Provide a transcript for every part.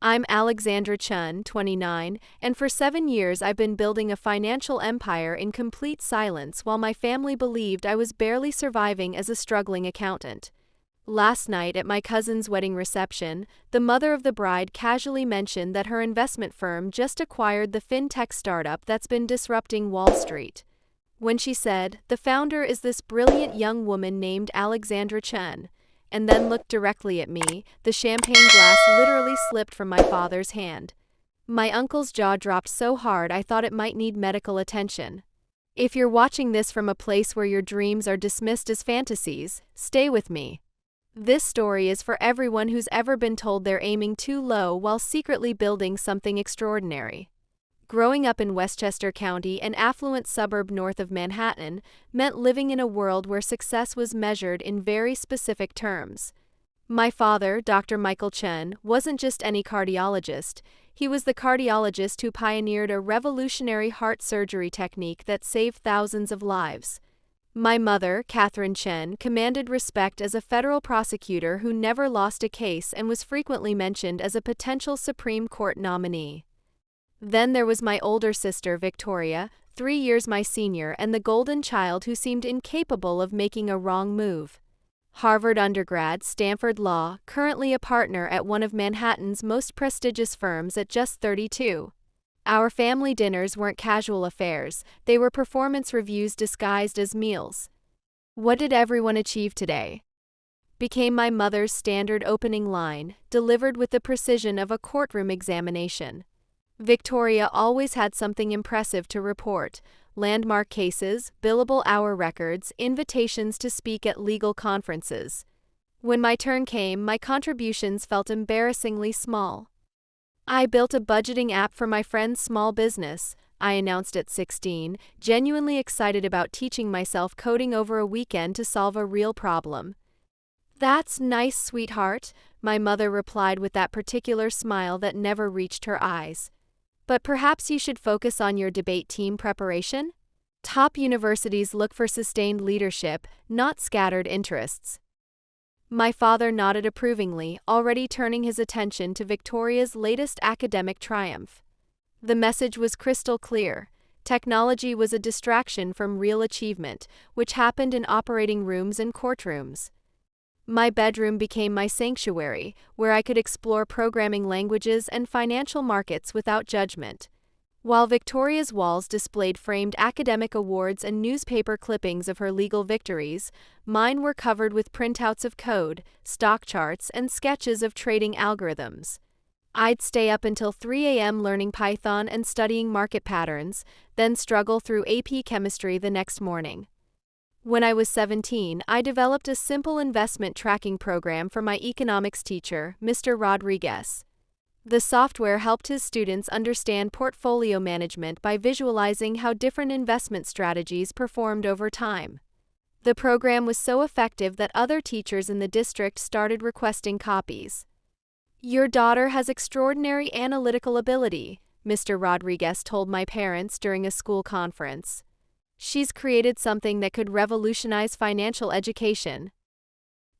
I'm Alexandra Chun, 29, and for 7 years I've been building a financial empire in complete silence while my family believed I was barely surviving as a struggling accountant. Last night at my cousin's wedding reception, the mother of the bride casually mentioned that her investment firm just acquired the fintech startup that's been disrupting Wall Street. When she said, "The founder is this brilliant young woman named Alexandra Chen," and then looked directly at me, the champagne glass literally slipped from my father's hand. My uncle's jaw dropped so hard I thought it might need medical attention. If you're watching this from a place where your dreams are dismissed as fantasies, stay with me. This story is for everyone who's ever been told they're aiming too low while secretly building something extraordinary. Growing up in Westchester County, an affluent suburb north of Manhattan, meant living in a world where success was measured in very specific terms. My father, Dr. Michael Chen, wasn't just any cardiologist. He was the cardiologist who pioneered a revolutionary heart surgery technique that saved thousands of lives. My mother, Catherine Chen, commanded respect as a federal prosecutor who never lost a case and was frequently mentioned as a potential Supreme Court nominee. Then there was my older sister, Victoria, 3 years my senior and the golden child who seemed incapable of making a wrong move. Harvard undergrad, Stanford Law, currently a partner at one of Manhattan's most prestigious firms at just 32. Our family dinners weren't casual affairs, they were performance reviews disguised as meals. "What did everyone achieve today?" became my mother's standard opening line, delivered with the precision of a courtroom examination. Victoria always had something impressive to report: landmark cases, billable hour records, invitations to speak at legal conferences. When my turn came, my contributions felt embarrassingly small. "I built a budgeting app for my friend's small business," I announced at 16, genuinely excited about teaching myself coding over a weekend to solve a real problem. "That's nice, sweetheart," my mother replied with that particular smile that never reached her eyes. "But perhaps you should focus on your debate team preparation? Top universities look for sustained leadership, not scattered interests." My father nodded approvingly, already turning his attention to Victoria's latest academic triumph. The message was crystal clear: technology was a distraction from real achievement, which happened in operating rooms and courtrooms. My bedroom became my sanctuary, where I could explore programming languages and financial markets without judgment. While Victoria's walls displayed framed academic awards and newspaper clippings of her legal victories, mine were covered with printouts of code, stock charts, and sketches of trading algorithms. I'd stay up until 3 a.m. learning Python and studying market patterns, then struggle through AP chemistry the next morning. When I was 17, I developed a simple investment tracking program for my economics teacher, Mr. Rodriguez. The software helped his students understand portfolio management by visualizing how different investment strategies performed over time. The program was so effective that other teachers in the district started requesting copies. "Your daughter has extraordinary analytical ability," Mr. Rodriguez told my parents during a school conference. "She's created something that could revolutionize financial education."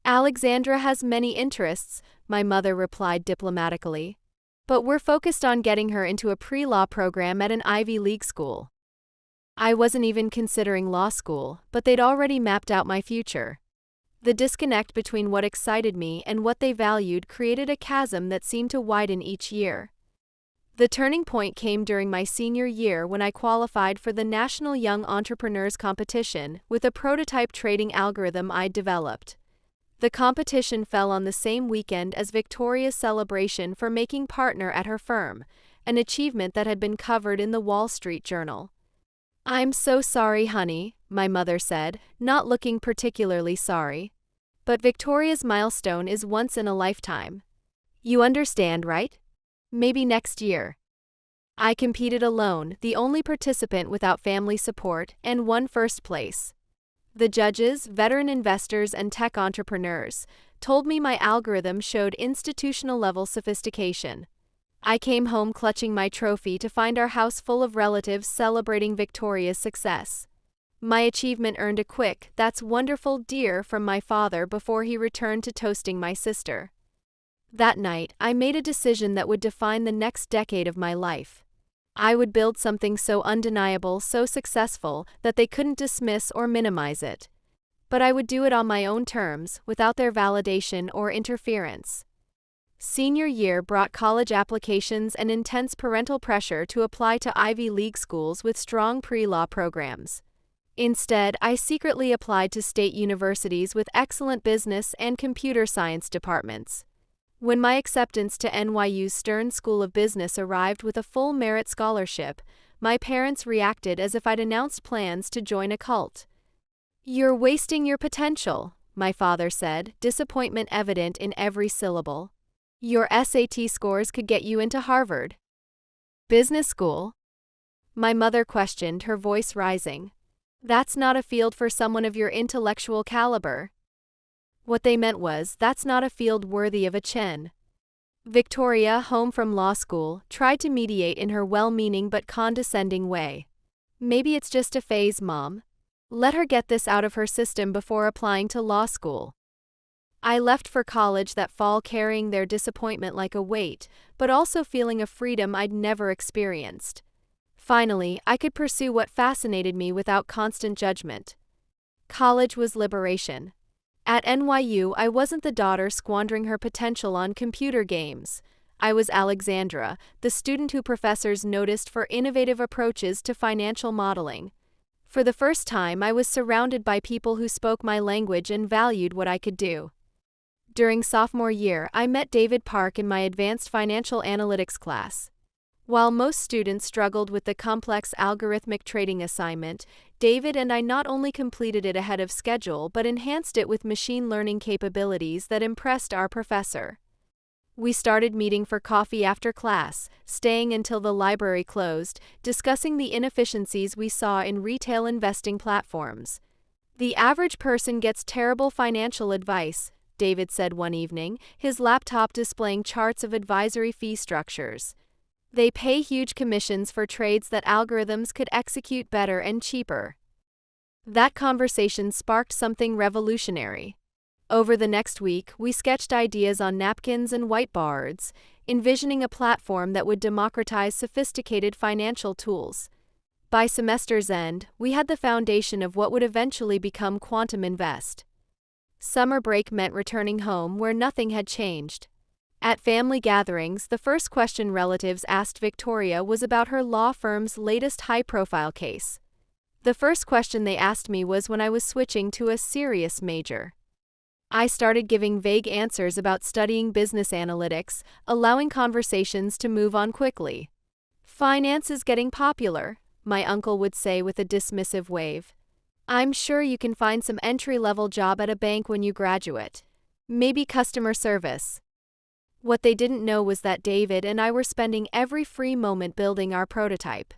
"Alexandra has many interests," my mother replied diplomatically. "But we're focused on getting her into a pre-law program at an Ivy League school." I wasn't even considering law school, but they'd already mapped out my future. The disconnect between what excited me and what they valued created a chasm that seemed to widen each year. The turning point came during my senior year when I qualified for the National Young Entrepreneurs Competition with a prototype trading algorithm I'd developed. The competition fell on the same weekend as Victoria's celebration for making partner at her firm, an achievement that had been covered in the Wall Street Journal. "I'm so sorry, honey," my mother said, not looking particularly sorry. "But Victoria's milestone is once in a lifetime. You understand, right? Maybe next year." I competed alone, the only participant without family support, and won first place. The judges, veteran investors, and tech entrepreneurs told me my algorithm showed institutional-level sophistication. I came home clutching my trophy to find our house full of relatives celebrating Victoria's success. My achievement earned a quick, "That's wonderful, dear," from my father before he returned to toasting my sister. That night, I made a decision that would define the next decade of my life. I would build something so undeniable, so successful, that they couldn't dismiss or minimize it. But I would do it on my own terms, without their validation or interference. Senior year brought college applications and intense parental pressure to apply to Ivy League schools with strong pre-law programs. Instead, I secretly applied to state universities with excellent business and computer science departments. When my acceptance to NYU's Stern School of Business arrived with a full merit scholarship, my parents reacted as if I'd announced plans to join a cult. "You're wasting your potential," my father said, disappointment evident in every syllable. "Your SAT scores could get you into Harvard." "Business school?" my mother questioned, her voice rising. "That's not a field for someone of your intellectual caliber." What they meant was, that's not a field worthy of a Chen. Victoria, home from law school, tried to mediate in her well-meaning but condescending way. "Maybe it's just a phase, Mom. Let her get this out of her system before applying to law school." I left for college that fall carrying their disappointment like a weight, but also feeling a freedom I'd never experienced. Finally, I could pursue what fascinated me without constant judgment. College was liberation. At NYU, I wasn't the daughter squandering her potential on computer games. I was Alexandra, the student who professors noticed for innovative approaches to financial modeling. For the first time, I was surrounded by people who spoke my language and valued what I could do. During sophomore year, I met David Park in my advanced financial analytics class. While most students struggled with the complex algorithmic trading assignment, David and I not only completed it ahead of schedule but enhanced it with machine learning capabilities that impressed our professor. We started meeting for coffee after class, staying until the library closed, discussing the inefficiencies we saw in retail investing platforms. "The average person gets terrible financial advice," David said one evening, his laptop displaying charts of advisory fee structures. "They pay huge commissions for trades that algorithms could execute better and cheaper." That conversation sparked something revolutionary. Over the next week, we sketched ideas on napkins and whiteboards, envisioning a platform that would democratize sophisticated financial tools. By semester's end, we had the foundation of what would eventually become Quantum Invest. Summer break meant returning home where nothing had changed. At family gatherings, the first question relatives asked Victoria was about her law firm's latest high-profile case. The first question they asked me was when I was switching to a serious major. I started giving vague answers about studying business analytics, allowing conversations to move on quickly. "Finance is getting popular," my uncle would say with a dismissive wave. "I'm sure you can find some entry-level job at a bank when you graduate. Maybe customer service." What they didn't know was that David and I were spending every free moment building our prototype.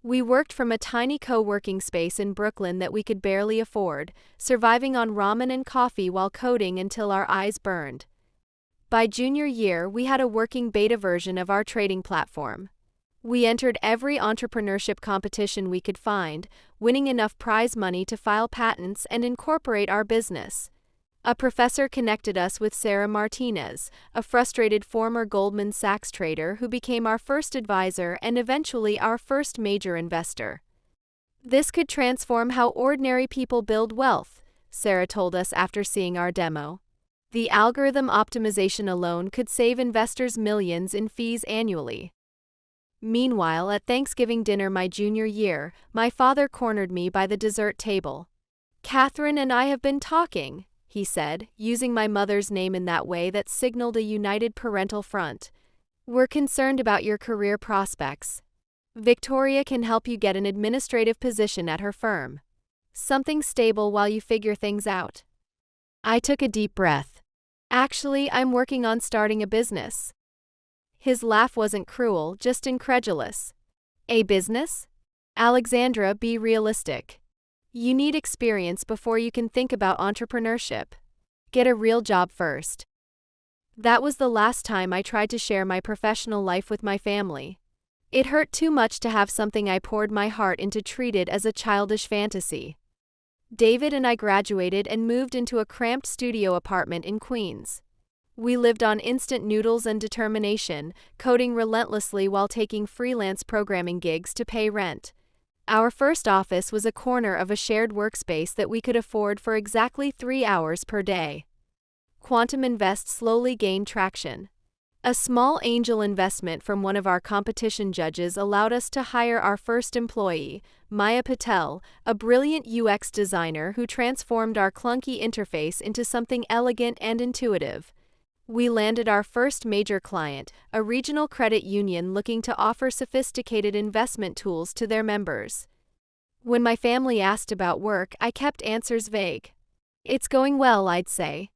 We worked from a tiny co-working space in Brooklyn that we could barely afford, surviving on ramen and coffee while coding until our eyes burned. By junior year, we had a working beta version of our trading platform. We entered every entrepreneurship competition we could find, winning enough prize money to file patents and incorporate our business. A professor connected us with Sarah Martinez, a frustrated former Goldman Sachs trader who became our first advisor and eventually our first major investor. "This could transform how ordinary people build wealth," Sarah told us after seeing our demo. "The algorithm optimization alone could save investors millions in fees annually." Meanwhile, at Thanksgiving dinner my junior year, my father cornered me by the dessert table. "Catherine and I have been talking," he said, using my mother's name in that way that signaled a united parental front. "We're concerned about your career prospects. Victoria can help you get an administrative position at her firm. Something stable while you figure things out." I took a deep breath. "Actually, I'm working on starting a business." His laugh wasn't cruel, just incredulous. "A business? Alexandra, be realistic. You need experience before you can think about entrepreneurship. Get a real job first." That was the last time I tried to share my professional life with my family. It hurt too much to have something I poured my heart into treated as a childish fantasy. David and I graduated and moved into a cramped studio apartment in Queens. We lived on instant noodles and determination, coding relentlessly while taking freelance programming gigs to pay rent. Our first office was a corner of a shared workspace that we could afford for exactly 3 hours per day. Quantum Invest slowly gained traction. A small angel investment from one of our competition judges allowed us to hire our first employee, Maya Patel, a brilliant UX designer who transformed our clunky interface into something elegant and intuitive. We landed our first major client, a regional credit union looking to offer sophisticated investment tools to their members. When my family asked about work, I kept answers vague. "It's going well, I'd say."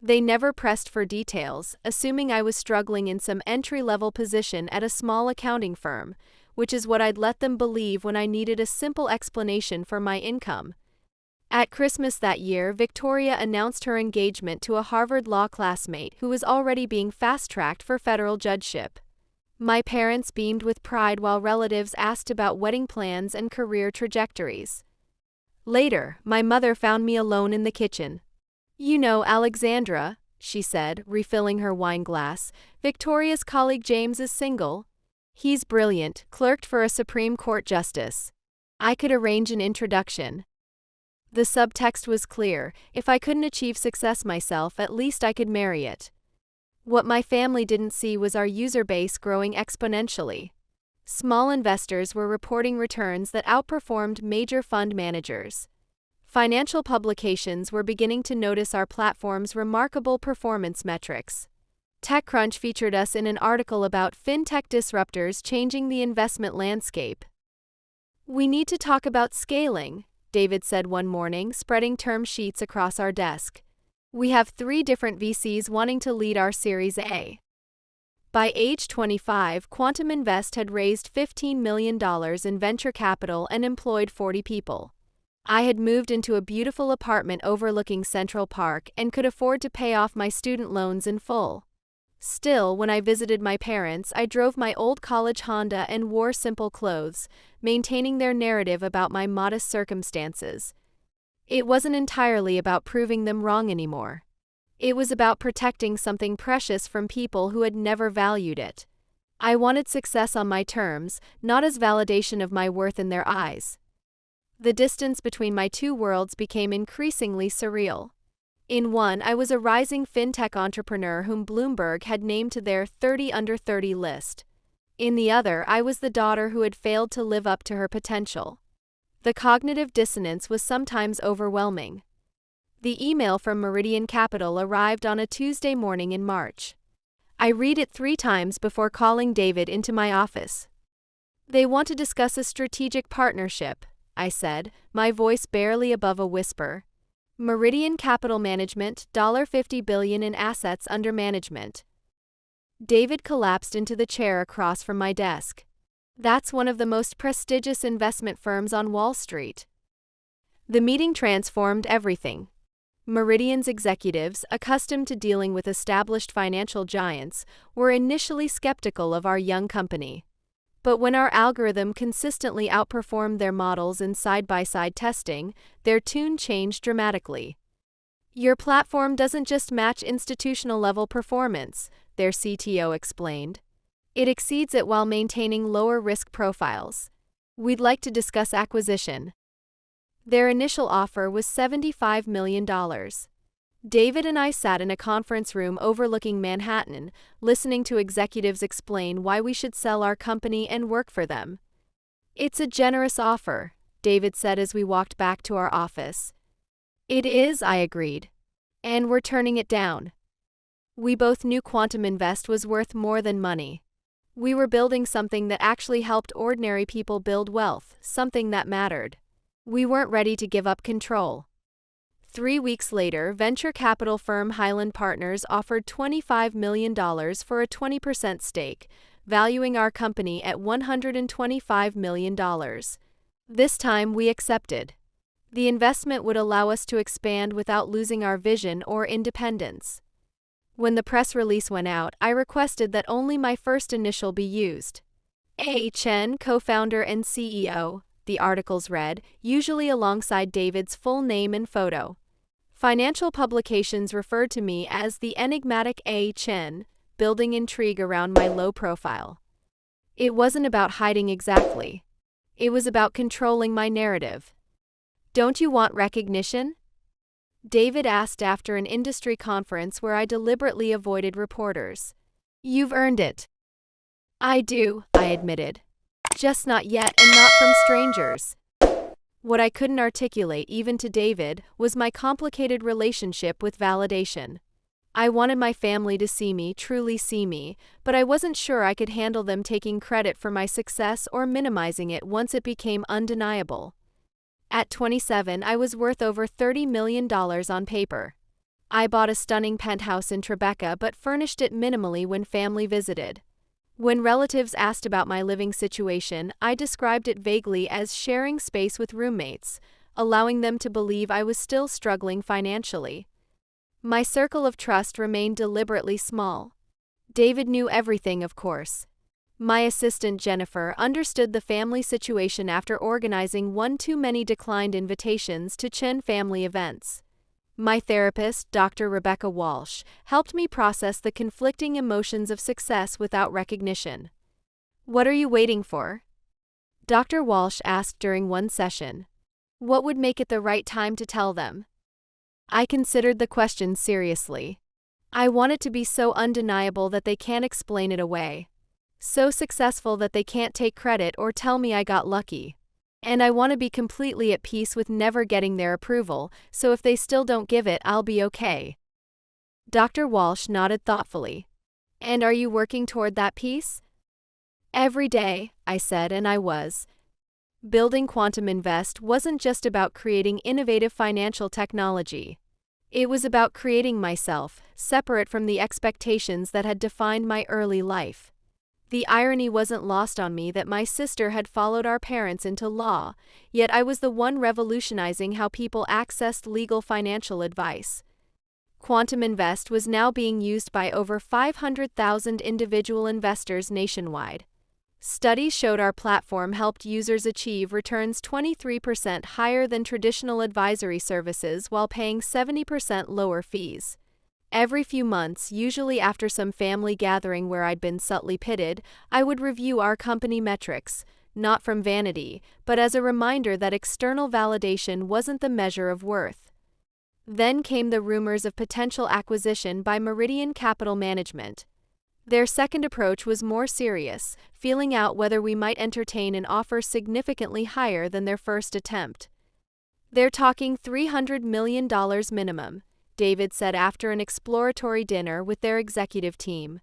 They never pressed for details, assuming I was struggling in some entry-level position at a small accounting firm, which is what I'd let them believe when I needed a simple explanation for my income. At Christmas that year, Victoria announced her engagement to a Harvard Law classmate who was already being fast-tracked for federal judgeship. My parents beamed with pride while relatives asked about wedding plans and career trajectories. Later, my mother found me alone in the kitchen. "You know Alexandra," she said, refilling her wine glass. "Victoria's colleague James is single. He's brilliant, clerked for a Supreme Court justice. I could arrange an introduction." The subtext was clear: if I couldn't achieve success myself, at least I could marry it. What my family didn't see was our user base growing exponentially. Small investors were reporting returns that outperformed major fund managers. Financial publications were beginning to notice our platform's remarkable performance metrics. TechCrunch featured us in an article about fintech disruptors changing the investment landscape. "We need to talk about scaling," David said one morning, spreading term sheets across our desk. "We have 3 different VCs wanting to lead our Series A." By age 25, Quantum Invest had raised $15 million in venture capital and employed 40 people. I had moved into a beautiful apartment overlooking Central Park and could afford to pay off my student loans in full. Still, when I visited my parents, I drove my old college Honda and wore simple clothes, maintaining their narrative about my modest circumstances. It wasn't entirely about proving them wrong anymore. It was about protecting something precious from people who had never valued it. I wanted success on my terms, not as validation of my worth in their eyes. The distance between my two worlds became increasingly surreal. In one, I was a rising fintech entrepreneur whom Bloomberg had named to their 30 under 30 list. In the other, I was the daughter who had failed to live up to her potential. The cognitive dissonance was sometimes overwhelming. The email from Meridian Capital arrived on a Tuesday morning in March. I read it 3 times before calling David into my office. "They want to discuss a strategic partnership," I said, my voice barely above a whisper. "Meridian Capital Management, $50 billion in assets under management." David collapsed into the chair across from my desk. "That's one of the most prestigious investment firms on Wall Street." The meeting transformed everything. Meridian's executives, accustomed to dealing with established financial giants, were initially skeptical of our young company. But when our algorithm consistently outperformed their models in side-by-side testing, their tune changed dramatically. "Your platform doesn't just match institutional-level performance," their CTO explained. "It exceeds it while maintaining lower risk profiles. We'd like to discuss acquisition." Their initial offer was $75 million. David and I sat in a conference room overlooking Manhattan, listening to executives explain why we should sell our company and work for them. "It's a generous offer," David said as we walked back to our office. "It is," I agreed. "And we're turning it down." We both knew Quantum Invest was worth more than money. We were building something that actually helped ordinary people build wealth, something that mattered. We weren't ready to give up control. 3 weeks later, venture capital firm Highland Partners offered $25 million for a 20% stake, valuing our company at $125 million. This time we accepted. The investment would allow us to expand without losing our vision or independence. When the press release went out, I requested that only my first initial be used. A. Chen, co-founder and CEO, the articles read, usually alongside David's full name and photo. Financial publications referred to me as the enigmatic A. Chen, building intrigue around my low profile. It wasn't about hiding exactly. It was about controlling my narrative. Don't you want recognition? David asked after an industry conference where I deliberately avoided reporters. You've earned it. I do, I admitted. Just not yet, and not from strangers. What I couldn't articulate even to David was my complicated relationship with validation. I wanted my family to see me, truly see me, but I wasn't sure I could handle them taking credit for my success or minimizing it once it became undeniable. At 27, I was worth over $30 million on paper. I bought a stunning penthouse in Tribeca but furnished it minimally when family visited. When relatives asked about my living situation, I described it vaguely as sharing space with roommates, allowing them to believe I was still struggling financially. My circle of trust remained deliberately small. David knew everything, of course. My assistant Jennifer understood the family situation after organizing one too many declined invitations to Chen family events. My therapist, Dr. Rebecca Walsh, helped me process the conflicting emotions of success without recognition. What are you waiting for? Dr. Walsh asked during one session. What would make it the right time to tell them? I considered the question seriously. I want it to be so undeniable that they can't explain it away. So successful that they can't take credit or tell me I got lucky. And I want to be completely at peace with never getting their approval, so if they still don't give it, I'll be okay. Dr. Walsh nodded thoughtfully. And are you working toward that peace? Every day, I said, and I was. Building Quantum Invest wasn't just about creating innovative financial technology. It was about creating myself, separate from the expectations that had defined my early life. The irony wasn't lost on me that my sister had followed our parents into law, yet I was the one revolutionizing how people accessed legal financial advice. Quantum Invest was now being used by over 500,000 individual investors nationwide. Studies showed our platform helped users achieve returns 23% higher than traditional advisory services while paying 70% lower fees. Every few months, usually after some family gathering where I'd been subtly pitted, I would review our company metrics, not from vanity, but as a reminder that external validation wasn't the measure of worth. Then came the rumors of potential acquisition by Meridian Capital Management. Their second approach was more serious, feeling out whether we might entertain an offer significantly higher than their first attempt. They're talking $300 million minimum, David said after an exploratory dinner with their executive team.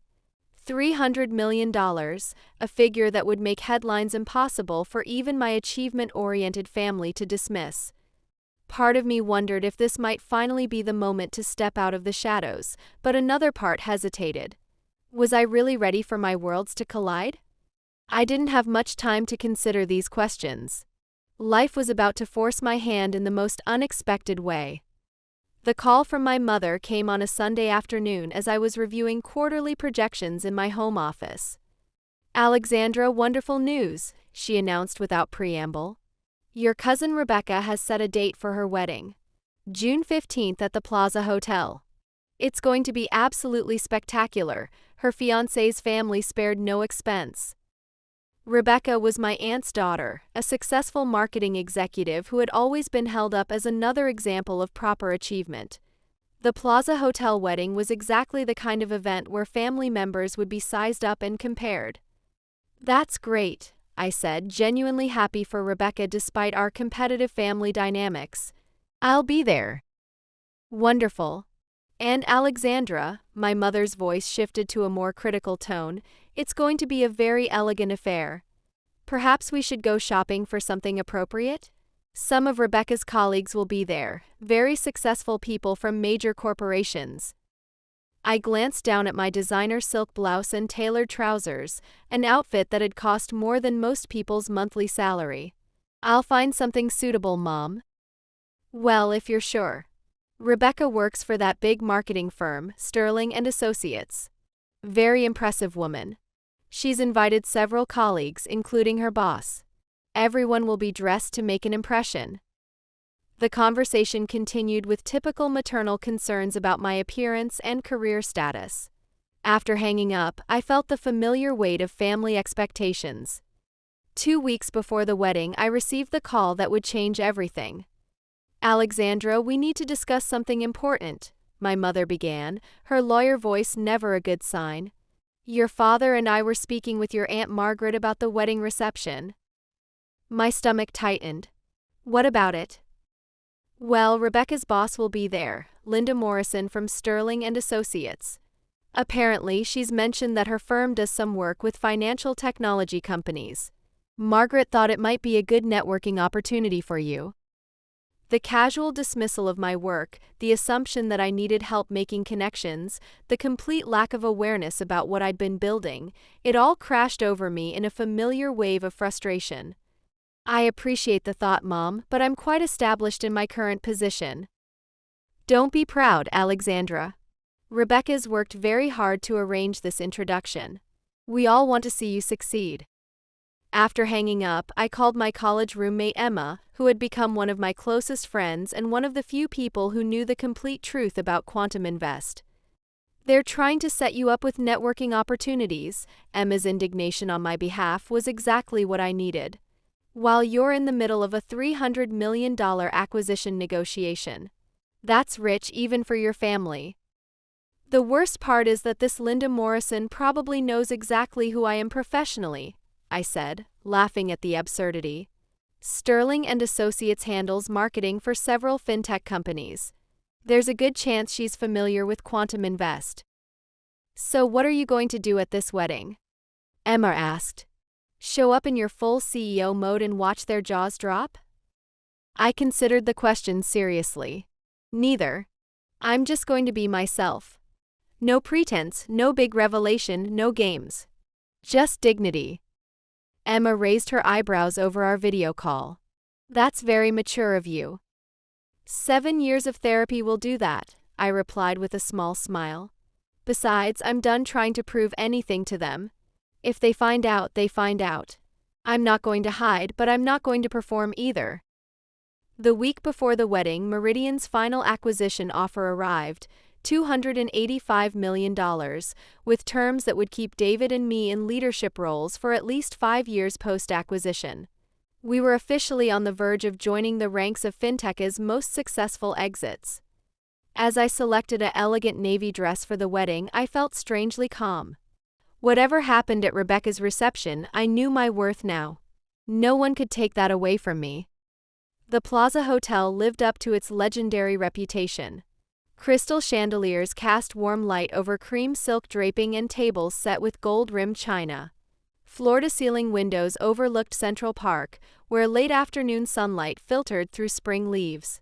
$300 million, a figure that would make headlines impossible for even my achievement-oriented family to dismiss. Part of me wondered if this might finally be the moment to step out of the shadows, but another part hesitated. Was I really ready for my worlds to collide? I didn't have much time to consider these questions. Life was about to force my hand in the most unexpected way. The call from my mother came on a Sunday afternoon as I was reviewing quarterly projections in my home office. Alexandra, wonderful news, she announced without preamble. Your cousin Rebecca has set a date for her wedding. June 15th at the Plaza Hotel. It's going to be absolutely spectacular. Her fiancé's family spared no expense. Rebecca was my aunt's daughter, a successful marketing executive who had always been held up as another example of proper achievement. The Plaza Hotel wedding was exactly the kind of event where family members would be sized up and compared. That's great, I said, genuinely happy for Rebecca despite our competitive family dynamics. I'll be there. Wonderful. And Alexandra, my mother's voice shifted to a more critical tone, it's going to be a very elegant affair. Perhaps we should go shopping for something appropriate? Some of Rebecca's colleagues will be there, very successful people from major corporations. I glanced down at my designer silk blouse and tailored trousers, an outfit that had cost more than most people's monthly salary. I'll find something suitable, Mom. Well, if you're sure. Rebecca works for that big marketing firm, Sterling and Associates. Very impressive woman. She's invited several colleagues, including her boss. Everyone will be dressed to make an impression. The conversation continued with typical maternal concerns about my appearance and career status. After hanging up, I felt the familiar weight of family expectations. 2 weeks before the wedding, I received the call that would change everything. "Alexandra, we need to discuss something important," my mother began, her lawyer voice never a good sign. "Your father and I were speaking with your Aunt Margaret about the wedding reception." My stomach tightened. "What about it?" "Well, Rebecca's boss will be there, Linda Morrison from Sterling and Associates. Apparently, she's mentioned that her firm does some work with financial technology companies. Margaret thought it might be a good networking opportunity for you." The casual dismissal of my work, the assumption that I needed help making connections, the complete lack of awareness about what I'd been building, it all crashed over me in a familiar wave of frustration. "I appreciate the thought, Mom, but I'm quite established in my current position." "Don't be proud, Alexandra. Rebecca's worked very hard to arrange this introduction. We all want to see you succeed." After hanging up, I called my college roommate Emma, who had become one of my closest friends and one of the few people who knew the complete truth about Quantum Invest. "They're trying to set you up with networking opportunities." Emma's indignation on my behalf was exactly what I needed. "While you're in the middle of a $300 million acquisition negotiation. That's rich even for your family. The worst part is that this Linda Morrison probably knows exactly who I am professionally," I said, laughing at the absurdity. "Sterling and Associates handles marketing for several fintech companies. There's a good chance she's familiar with Quantum Invest." "So what are you going to do at this wedding?" Emma asked. "Show up in your full CEO mode and watch their jaws drop?" I considered the question seriously. "Neither. I'm just going to be myself. No pretense, no big revelation, no games. Just dignity." Emma raised her eyebrows over our video call. "That's very mature of you." 7 years of therapy will do that," I replied with a small smile. "Besides, I'm done trying to prove anything to them. If they find out, they find out. I'm not going to hide, but I'm not going to perform either." The week before the wedding, Meridian's final acquisition offer arrived, $285 million, with terms that would keep David and me in leadership roles for at least 5 years post-acquisition. We were officially on the verge of joining the ranks of fintech's most successful exits. As I selected an elegant navy dress for the wedding, I felt strangely calm. Whatever happened at Rebecca's reception, I knew my worth now. No one could take that away from me. The Plaza Hotel lived up to its legendary reputation. Crystal chandeliers cast warm light over cream silk draping and tables set with gold-rimmed china. Floor-to-ceiling windows overlooked Central Park, where late-afternoon sunlight filtered through spring leaves.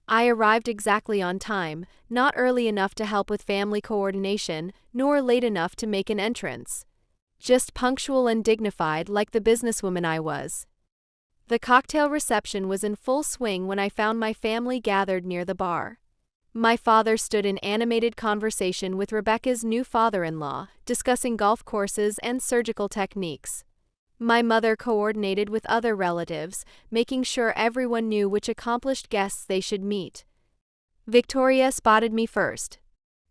I arrived exactly on time, not early enough to help with family coordination, nor late enough to make an entrance. Just punctual and dignified like the businesswoman I was. The cocktail reception was in full swing when I found my family gathered near the bar. My father stood in animated conversation with Rebecca's new father-in-law, discussing golf courses and surgical techniques. My mother coordinated with other relatives, making sure everyone knew which accomplished guests they should meet. Victoria spotted me first.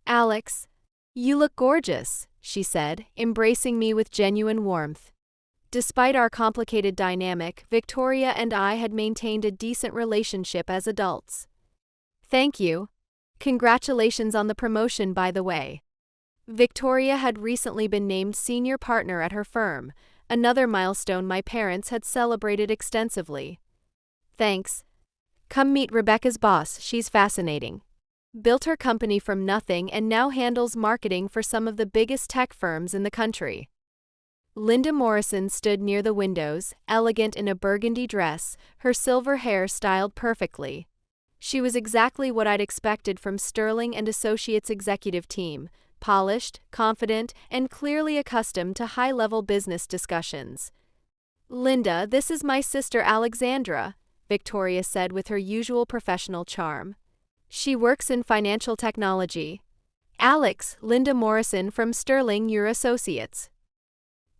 "Alex, you look gorgeous," she said, embracing me with genuine warmth. Despite our complicated dynamic, Victoria and I had maintained a decent relationship as adults. "Thank you. Congratulations on the promotion, by the way." Victoria had recently been named senior partner at her firm, another milestone my parents had celebrated extensively. "Thanks. Come meet Rebecca's boss, she's fascinating. Built her company from nothing and now handles marketing for some of the biggest tech firms in the country." Linda Morrison stood near the windows, elegant in a burgundy dress, her silver hair styled perfectly. She was exactly what I'd expected from Sterling and Associates' executive team, polished, confident, and clearly accustomed to high-level business discussions. "Linda, this is my sister Alexandra," Victoria said with her usual professional charm. "She works in financial technology. Alex, Linda Morrison from Sterling, your associates."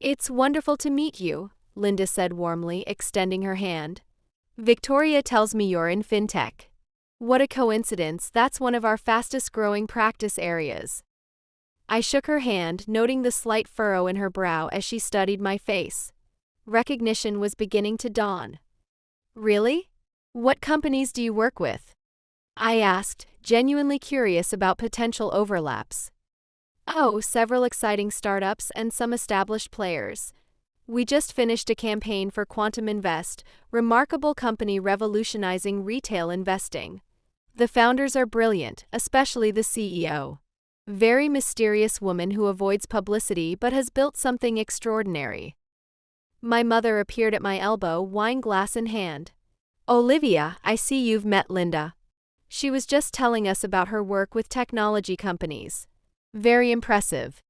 "It's wonderful to meet you," Linda said warmly, extending her hand. Victoria tells me you're in fintech. What a coincidence, that's one of our fastest growing practice areas. I shook her hand, noting the slight furrow in her brow as she studied my face. Recognition was beginning to dawn. Really? What companies do you work with? I asked, genuinely curious about potential overlaps. Oh, several exciting startups and some established players. We just finished a campaign for Quantum Invest, remarkable company revolutionizing retail investing. The founders are brilliant, especially the CEO. Very mysterious woman who avoids publicity but has built something extraordinary. My mother appeared at my elbow, wine glass in hand. Olivia, I see you've met Linda. She was just telling us about her work with technology companies. Very impressive.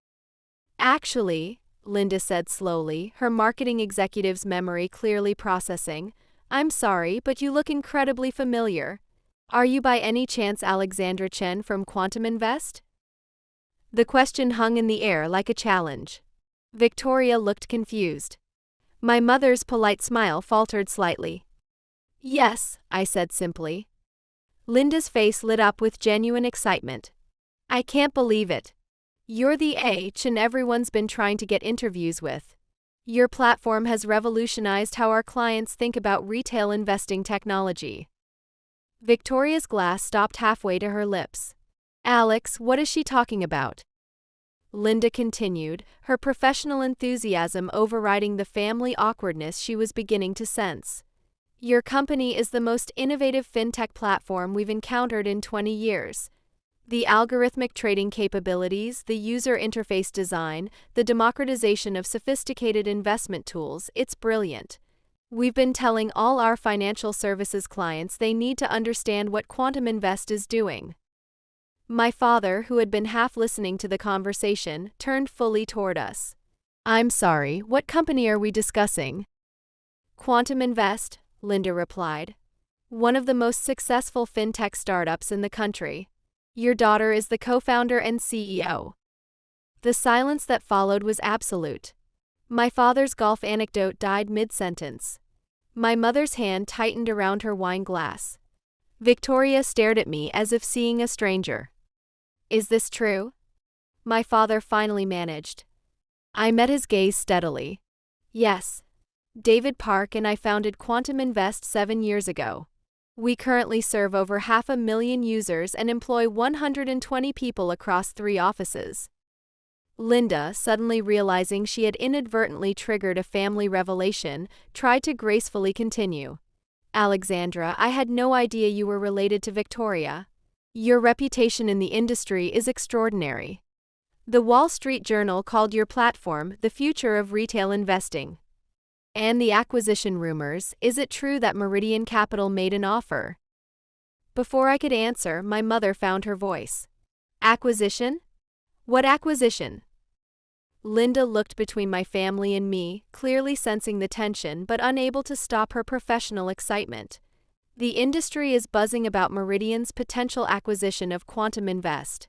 Actually, Linda said slowly, her marketing executive's memory clearly processing, I'm sorry, but you look incredibly familiar. Are you by any chance Alexandra Chen from Quantum Invest? The question hung in the air like a challenge. Victoria looked confused. My mother's polite smile faltered slightly. Yes, I said simply. Linda's face lit up with genuine excitement. I can't believe it. You're the Chen everyone's been trying to get interviews with. Your platform has revolutionized how our clients think about retail investing technology. Victoria's glass stopped halfway to her lips. Alex, what is she talking about? Linda continued, her professional enthusiasm overriding the family awkwardness she was beginning to sense. Your company is the most innovative fintech platform we've encountered in 20 years. The algorithmic trading capabilities, the user interface design, the democratization of sophisticated investment tools, it's brilliant. We've been telling all our financial services clients they need to understand what Quantum Invest is doing. My father, who had been half listening to the conversation, turned fully toward us. I'm sorry, what company are we discussing? Quantum Invest, Linda replied. One of the most successful fintech startups in the country. Your daughter is the co-founder and CEO. The silence that followed was absolute. My father's golf anecdote died mid-sentence. My mother's hand tightened around her wine glass. Victoria stared at me as if seeing a stranger. Is this true? My father finally managed. I met his gaze steadily. Yes. David Park and I founded Quantum Invest 7 years ago. We currently serve over 500,000 users and employ 120 people across 3 offices. Linda, suddenly realizing she had inadvertently triggered a family revelation, tried to gracefully continue. Alexandra, I had no idea you were related to Victoria. Your reputation in the industry is extraordinary. The Wall Street Journal called your platform the future of retail investing. And the acquisition rumors, is it true that Meridian Capital made an offer? Before I could answer, my mother found her voice. Acquisition? What acquisition? Linda looked between my family and me, clearly sensing the tension but unable to stop her professional excitement. The industry is buzzing about Meridian's potential acquisition of Quantum Invest.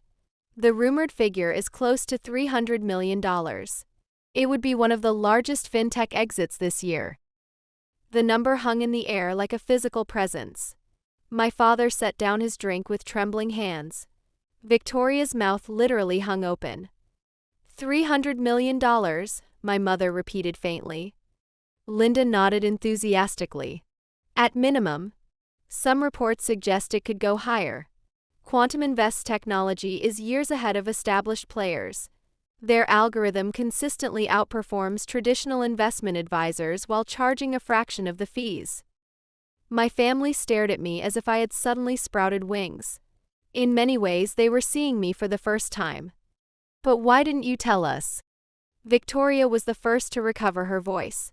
The rumored figure is close to $300 million. It would be one of the largest fintech exits this year. The number hung in the air like a physical presence. My father set down his drink with trembling hands. Victoria's mouth literally hung open. $300 million, my mother repeated faintly. Linda nodded enthusiastically. At minimum. Some reports suggest it could go higher. Quantum Invest technology is years ahead of established players. Their algorithm consistently outperforms traditional investment advisors while charging a fraction of the fees. My family stared at me as if I had suddenly sprouted wings. In many ways, they were seeing me for the first time. But why didn't you tell us? Victoria was the first to recover her voice.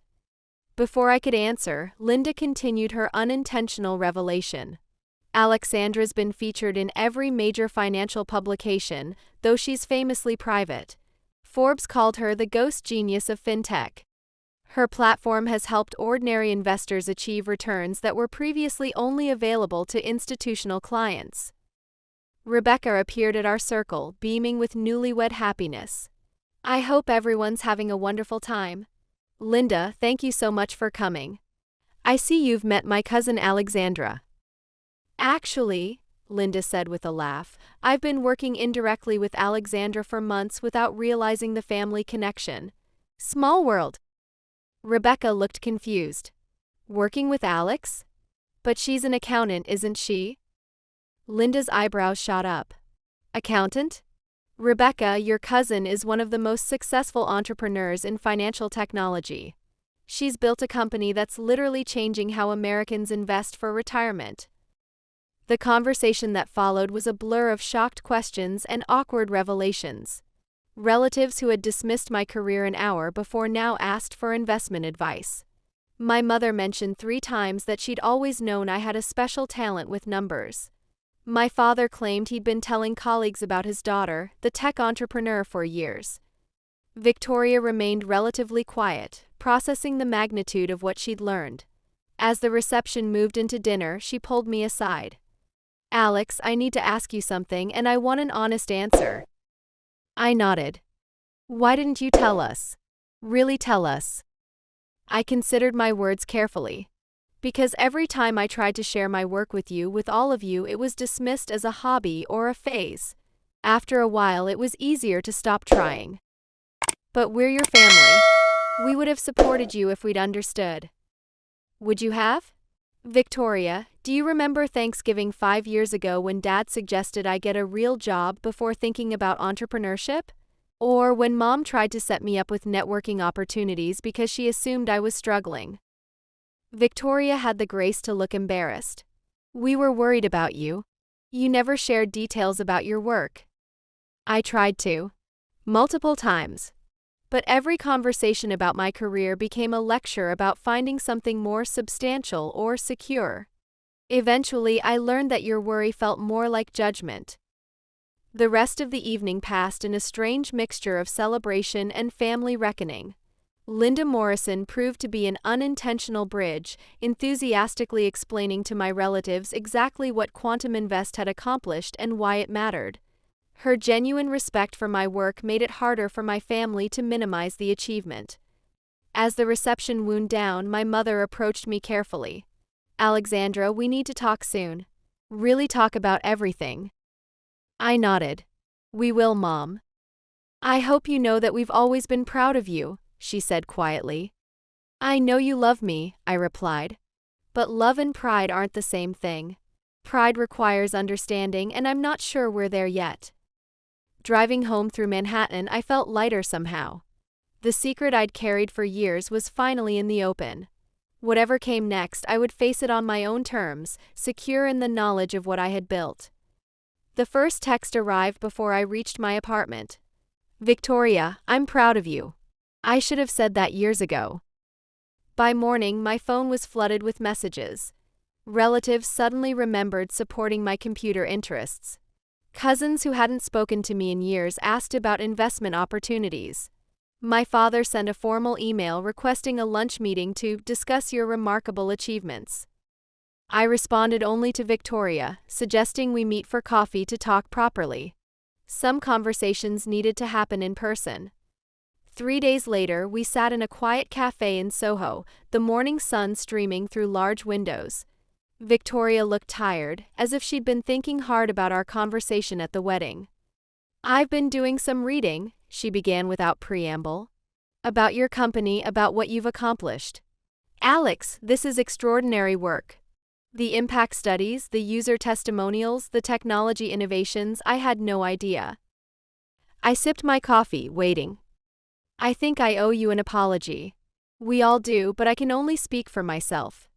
Before I could answer, Linda continued her unintentional revelation. Alexandra's been featured in every major financial publication, though she's famously private. Forbes called her the ghost genius of fintech. Her platform has helped ordinary investors achieve returns that were previously only available to institutional clients. Rebecca appeared at our circle, beaming with newlywed happiness. I hope everyone's having a wonderful time. Linda, thank you so much for coming. I see you've met my cousin Alexandra. Actually, Linda said with a laugh, I've been working indirectly with Alexandra for months without realizing the family connection. Small world. Rebecca looked confused. Working with Alex? But she's an accountant, isn't she? Linda's eyebrows shot up. Accountant? Rebecca, your cousin is one of the most successful entrepreneurs in financial technology. She's built a company that's literally changing how Americans invest for retirement. The conversation that followed was a blur of shocked questions and awkward revelations. Relatives who had dismissed my career an hour before now asked for investment advice. My mother mentioned 3 times that she'd always known I had a special talent with numbers. My father claimed he'd been telling colleagues about his daughter, the tech entrepreneur, for years. Victoria remained relatively quiet, processing the magnitude of what she'd learned. As the reception moved into dinner, she pulled me aside. Alex, I need to ask you something, and I want an honest answer. I nodded. Why didn't you tell us? Really tell us? I considered my words carefully. Because every time I tried to share my work with all of you, it was dismissed as a hobby or a phase. After a while, it was easier to stop trying. But we're your family. We would have supported you if we'd understood. Would you have? Victoria, do you remember Thanksgiving 5 years ago when Dad suggested I get a real job before thinking about entrepreneurship? Or when Mom tried to set me up with networking opportunities because she assumed I was struggling? Victoria had the grace to look embarrassed. We were worried about you. You never shared details about your work. I tried to. Multiple times. But every conversation about my career became a lecture about finding something more substantial or secure. Eventually, I learned that your worry felt more like judgment. The rest of the evening passed in a strange mixture of celebration and family reckoning. Linda Morrison proved to be an unintentional bridge, enthusiastically explaining to my relatives exactly what Quantum Invest had accomplished and why it mattered. Her genuine respect for my work made it harder for my family to minimize the achievement. As the reception wound down, my mother approached me carefully. Alexandra, we need to talk soon. Really talk about everything. I nodded. We will, Mom. I hope you know that we've always been proud of you, she said quietly. I know you love me, I replied. But love and pride aren't the same thing. Pride requires understanding, and I'm not sure we're there yet. Driving home through Manhattan, I felt lighter somehow. The secret I'd carried for years was finally in the open. Whatever came next, I would face it on my own terms, secure in the knowledge of what I had built. The first text arrived before I reached my apartment. Victoria, I'm proud of you. I should have said that years ago. By morning, my phone was flooded with messages. Relatives suddenly remembered supporting my computer interests. Cousins who hadn't spoken to me in years asked about investment opportunities. My father sent a formal email requesting a lunch meeting to discuss your remarkable achievements. I responded only to Victoria, suggesting we meet for coffee to talk properly. Some conversations needed to happen in person. 3 days later, we sat in a quiet cafe in Soho, the morning sun streaming through large windows. Victoria looked tired, as if she'd been thinking hard about our conversation at the wedding. I've been doing some reading, she began without preamble. About your company, about what you've accomplished. Alex, this is extraordinary work. The impact studies, the user testimonials, the technology innovations, I had no idea. I sipped my coffee, waiting. I think I owe you an apology. We all do, but I can only speak for myself.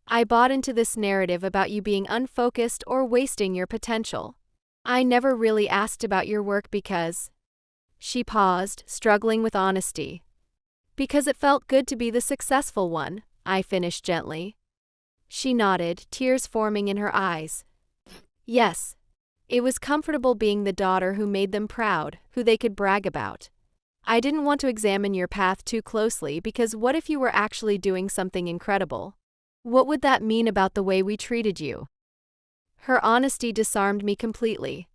I bought into this narrative about you being unfocused or wasting your potential. I never really asked about your work because… She paused, struggling with honesty. Because it felt good to be the successful one, I finished gently. She nodded, tears forming in her eyes. Yes. It was comfortable being the daughter who made them proud, who they could brag about. I didn't want to examine your path too closely because what if you were actually doing something incredible? What would that mean about the way we treated you? Her honesty disarmed me completely.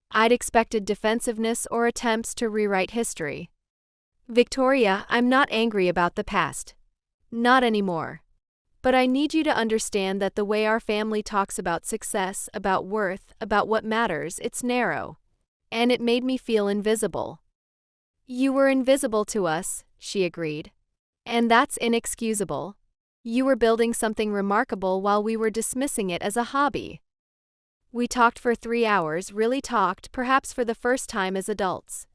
I'd expected defensiveness or attempts to rewrite history. Victoria, I'm not angry about the past. Not anymore. But I need you to understand that the way our family talks about success, about worth, about what matters, it's narrow. And it made me feel invisible. You were invisible to us, she agreed. And that's inexcusable. You were building something remarkable while we were dismissing it as a hobby. We talked for 3 hours, really talked, perhaps for the first time as adults.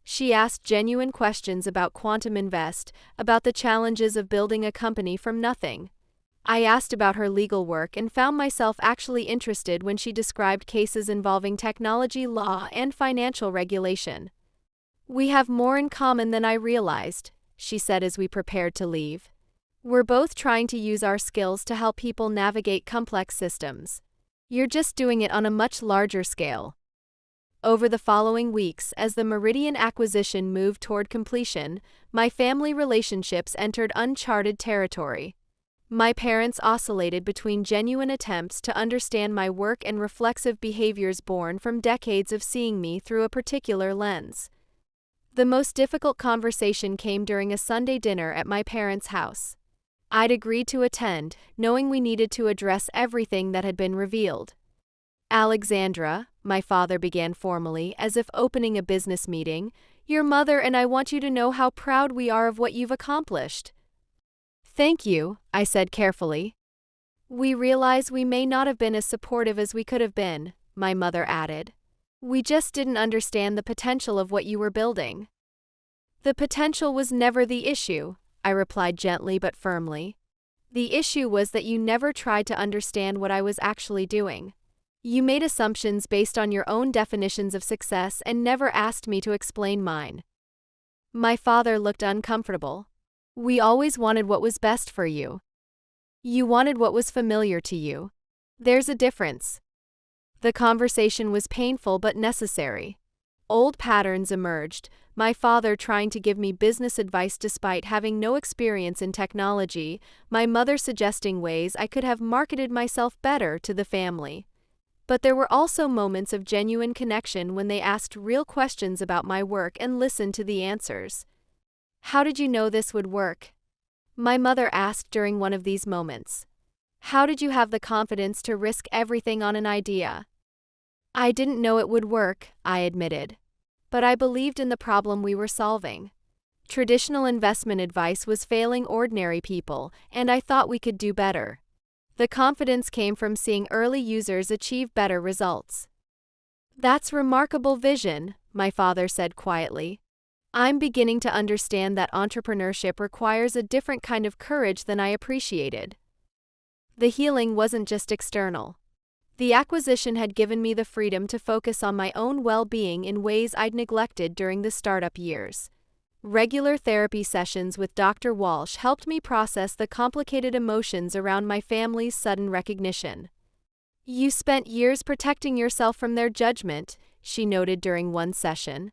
She asked genuine questions about Quantum Invest, about the challenges of building a company from nothing. I asked about her legal work and found myself actually interested when she described cases involving technology law and financial regulation. We have more in common than I realized, she said as we prepared to leave. We're both trying to use our skills to help people navigate complex systems. You're just doing it on a much larger scale. Over the following weeks, as the Meridian acquisition moved toward completion, my family relationships entered uncharted territory. My parents oscillated between genuine attempts to understand my work and reflexive behaviors born from decades of seeing me through a particular lens. The most difficult conversation came during a Sunday dinner at my parents' house. I'd agreed to attend, knowing we needed to address everything that had been revealed. Alexandra, my father began formally, as if opening a business meeting, your mother and I want you to know how proud we are of what you've accomplished. Thank you, I said carefully. We realize we may not have been as supportive as we could have been, my mother added. We just didn't understand the potential of what you were building. The potential was never the issue, I replied gently but firmly. The issue was that you never tried to understand what I was actually doing. You made assumptions based on your own definitions of success and never asked me to explain mine. My father looked uncomfortable. We always wanted what was best for you. You wanted what was familiar to you. There's a difference. The conversation was painful but necessary. Old patterns emerged, my father trying to give me business advice despite having no experience in technology, my mother suggesting ways I could have marketed myself better to the family. But there were also moments of genuine connection when they asked real questions about my work and listened to the answers. How did you know this would work? My mother asked during one of these moments. How did you have the confidence to risk everything on an idea? I didn't know it would work, I admitted. But I believed in the problem we were solving. Traditional investment advice was failing ordinary people, and I thought we could do better. The confidence came from seeing early users achieve better results. That's remarkable vision, my father said quietly. I'm beginning to understand that entrepreneurship requires a different kind of courage than I appreciated. The healing wasn't just external. The acquisition had given me the freedom to focus on my own well-being in ways I'd neglected during the startup years. Regular therapy sessions with Dr. Walsh helped me process the complicated emotions around my family's sudden recognition. You spent years protecting yourself from their judgment, she noted during one session.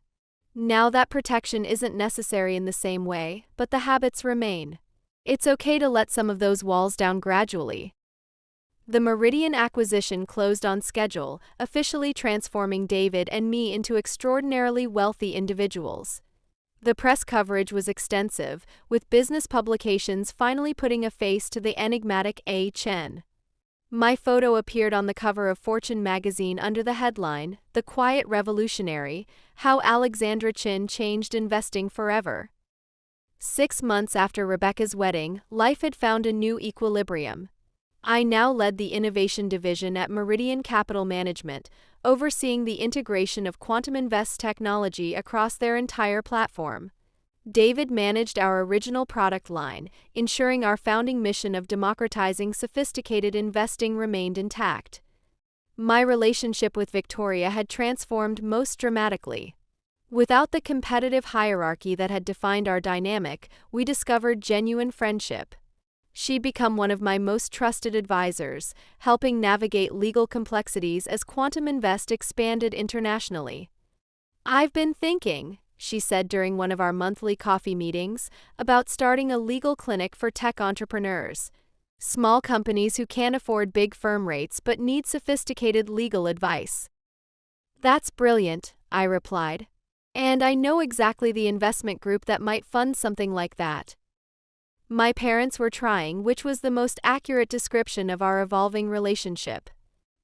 Now that protection isn't necessary in the same way, but the habits remain. It's okay to let some of those walls down gradually. The Meridian acquisition closed on schedule, officially transforming David and me into extraordinarily wealthy individuals. The press coverage was extensive, with business publications finally putting a face to the enigmatic A. Chen. My photo appeared on the cover of Fortune magazine under the headline, The Quiet Revolutionary, How Alexandra Chen Changed Investing Forever. 6 months after Rebecca's wedding, life had found a new equilibrium. I now led the innovation division at Meridian Capital Management, overseeing the integration of Quantum Invest technology across their entire platform. David managed our original product line, ensuring our founding mission of democratizing sophisticated investing remained intact. My relationship with Victoria had transformed most dramatically. Without the competitive hierarchy that had defined our dynamic, we discovered genuine friendship. She'd become one of my most trusted advisors, helping navigate legal complexities as Quantum Invest expanded internationally. I've been thinking, she said during one of our monthly coffee meetings, about starting a legal clinic for tech entrepreneurs. Small companies who can't afford big firm rates but need sophisticated legal advice. That's brilliant, I replied. And I know exactly the investment group that might fund something like that. My parents were trying, which was the most accurate description of our evolving relationship.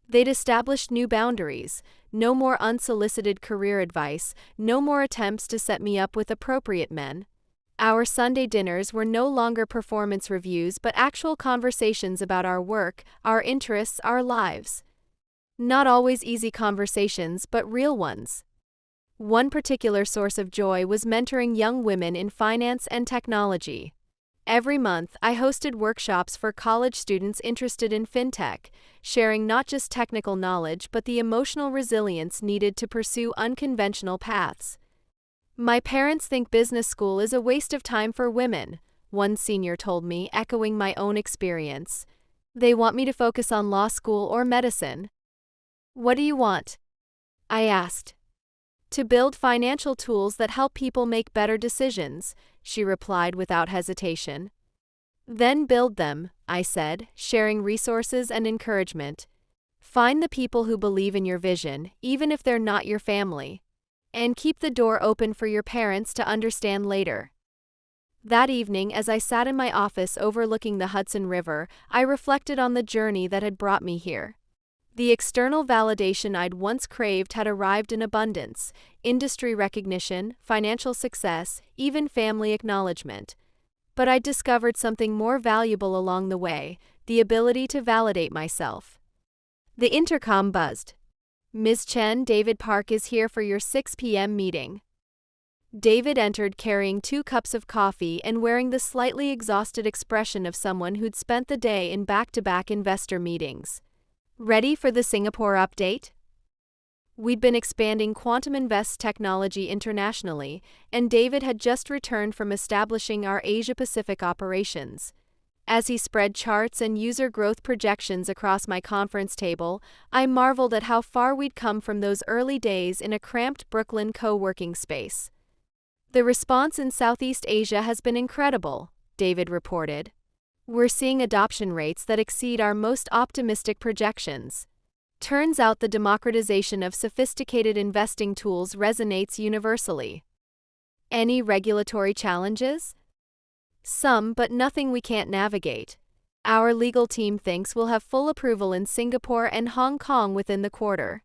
They'd established new boundaries, no more unsolicited career advice, no more attempts to set me up with appropriate men. Our Sunday dinners were no longer performance reviews but actual conversations about our work, our interests, our lives. Not always easy conversations, but real ones. One particular source of joy was mentoring young women in finance and technology. Every month, I hosted workshops for college students interested in fintech, sharing not just technical knowledge but the emotional resilience needed to pursue unconventional paths. My parents think business school is a waste of time for women, one senior told me, echoing my own experience. They want me to focus on law school or medicine. What do you want? I asked. To build financial tools that help people make better decisions, she replied without hesitation. Then build them, I said, sharing resources and encouragement. Find the people who believe in your vision, even if they're not your family. And keep the door open for your parents to understand later. That evening, as I sat in my office overlooking the Hudson River, I reflected on the journey that had brought me here. The external validation I'd once craved had arrived in abundance: industry recognition, financial success, even family acknowledgement. But I'd discovered something more valuable along the way: the ability to validate myself. The intercom buzzed. "Ms. Chen, David Park is here for your 6 p.m. meeting." David entered carrying 2 cups of coffee and wearing the slightly exhausted expression of someone who'd spent the day in back-to-back investor meetings. Ready for the Singapore update? We'd been expanding Quantum Invest's technology internationally, and David had just returned from establishing our Asia-Pacific operations. As he spread charts and user growth projections across my conference table, I marveled at how far we'd come from those early days in a cramped Brooklyn co-working space. "The response in Southeast Asia has been incredible," David reported. "We're seeing adoption rates that exceed our most optimistic projections. Turns out the democratization of sophisticated investing tools resonates universally." "Any regulatory challenges?" "Some, but nothing we can't navigate. Our legal team thinks we'll have full approval in Singapore and Hong Kong within the quarter."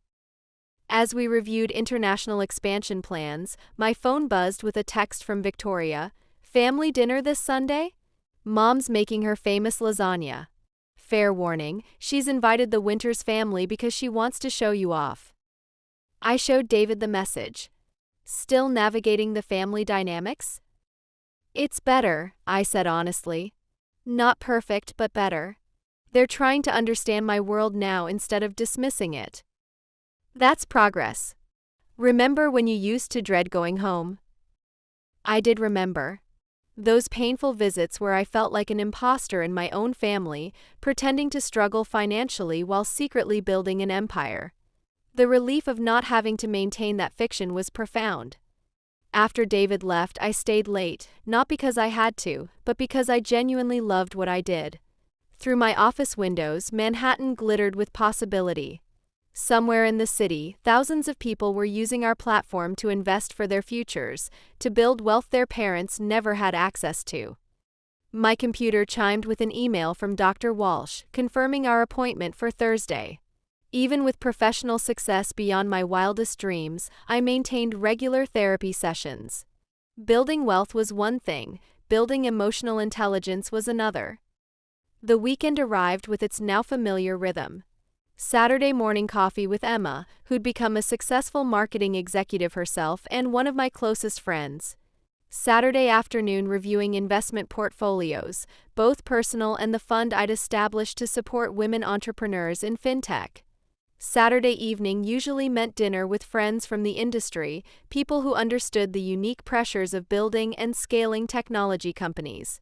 As we reviewed international expansion plans, my phone buzzed with a text from Victoria. "Family dinner this Sunday? Mom's making her famous lasagna. Fair warning, she's invited the Winters family because she wants to show you off." I showed David the message. "Still navigating the family dynamics?" "It's better," I said honestly. "Not perfect, but better. They're trying to understand my world now instead of dismissing it." "That's progress. Remember when you used to dread going home?" I did remember. Those painful visits where I felt like an imposter in my own family, pretending to struggle financially while secretly building an empire. The relief of not having to maintain that fiction was profound. After David left, I stayed late, not because I had to, but because I genuinely loved what I did. Through my office windows, Manhattan glittered with possibility. Somewhere in the city, thousands of people were using our platform to invest for their futures, to build wealth their parents never had access to. My computer chimed with an email from Dr. Walsh, confirming our appointment for Thursday. Even with professional success beyond my wildest dreams, I maintained regular therapy sessions. Building wealth was one thing, building emotional intelligence was another. The weekend arrived with its now familiar rhythm. Saturday morning coffee with Emma, who'd become a successful marketing executive herself and one of my closest friends. Saturday afternoon reviewing investment portfolios, both personal and the fund I'd established to support women entrepreneurs in fintech. Saturday evening usually meant dinner with friends from the industry, people who understood the unique pressures of building and scaling technology companies.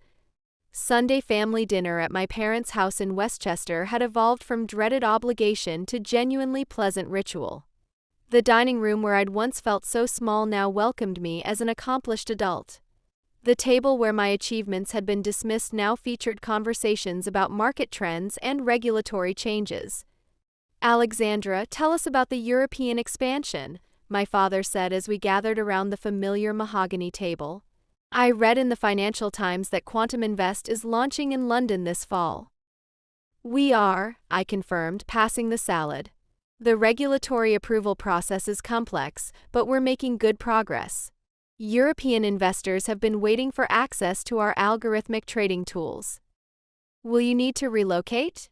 Sunday family dinner at my parents' house in Westchester had evolved from dreaded obligation to genuinely pleasant ritual. The dining room where I'd once felt so small now welcomed me as an accomplished adult. The table where my achievements had been dismissed now featured conversations about market trends and regulatory changes. "Alexandra, tell us about the European expansion," my father said as we gathered around the familiar mahogany table. I read in the Financial Times that Quantum Invest is launching in London this fall. We are, I confirmed, passing the salad. The regulatory approval process is complex, but we're making good progress. European investors have been waiting for access to our algorithmic trading tools. Will you need to relocate?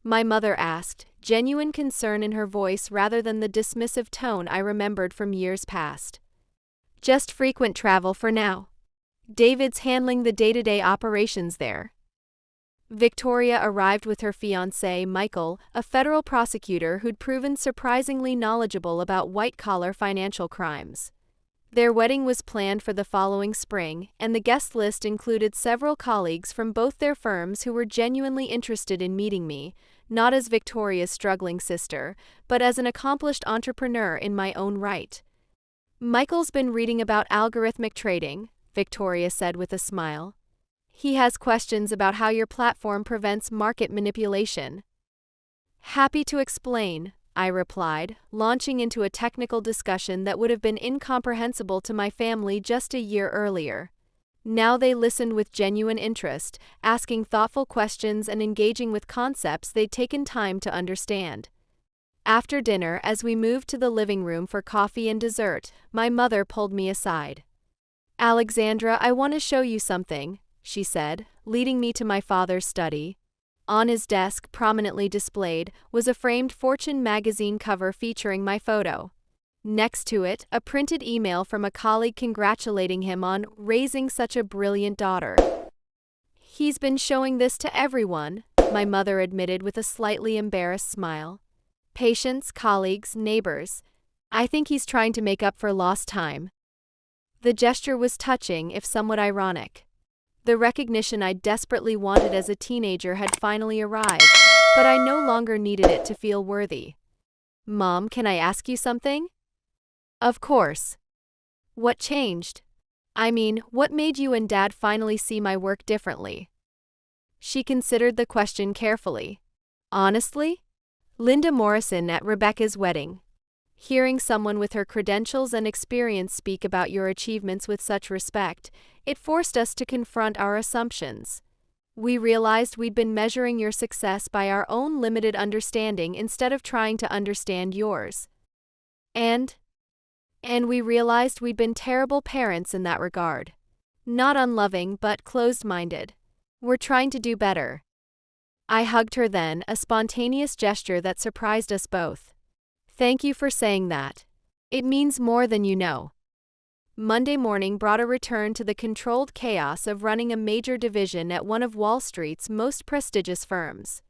My mother asked, genuine concern in her voice rather than the dismissive tone I remembered from years past. Just frequent travel for now. David's handling the day-to-day operations there. Victoria arrived with her fiancé, Michael, a federal prosecutor who'd proven surprisingly knowledgeable about white-collar financial crimes. Their wedding was planned for the following spring, and the guest list included several colleagues from both their firms who were genuinely interested in meeting me, not as Victoria's struggling sister, but as an accomplished entrepreneur in my own right. Michael's been reading about algorithmic trading, Victoria said with a smile. He has questions about how your platform prevents market manipulation. Happy to explain, I replied, launching into a technical discussion that would have been incomprehensible to my family just a year earlier. Now they listened with genuine interest, asking thoughtful questions and engaging with concepts they'd taken time to understand. After dinner, as we moved to the living room for coffee and dessert, my mother pulled me aside. Alexandra, I want to show you something, she said, leading me to my father's study. On his desk, prominently displayed, was a framed Fortune magazine cover featuring my photo. Next to it, a printed email from a colleague congratulating him on raising such a brilliant daughter. He's been showing this to everyone, my mother admitted with a slightly embarrassed smile. Patients, colleagues, neighbors. I think he's trying to make up for lost time. The gesture was touching, if somewhat ironic. The recognition I desperately wanted as a teenager had finally arrived, but I no longer needed it to feel worthy. Mom, can I ask you something? Of course. What changed? I mean, what made you and Dad finally see my work differently? She considered the question carefully. Honestly? Linda Morrison at Rebecca's wedding. Hearing someone with her credentials and experience speak about your achievements with such respect, it forced us to confront our assumptions. We realized we'd been measuring your success by our own limited understanding instead of trying to understand yours. And we realized we'd been terrible parents in that regard. Not unloving, but closed-minded. We're trying to do better. I hugged her then, a spontaneous gesture that surprised us both. Thank you for saying that. It means more than you know. Monday morning brought a return to the controlled chaos of running a major division at one of Wall Street's most prestigious firms.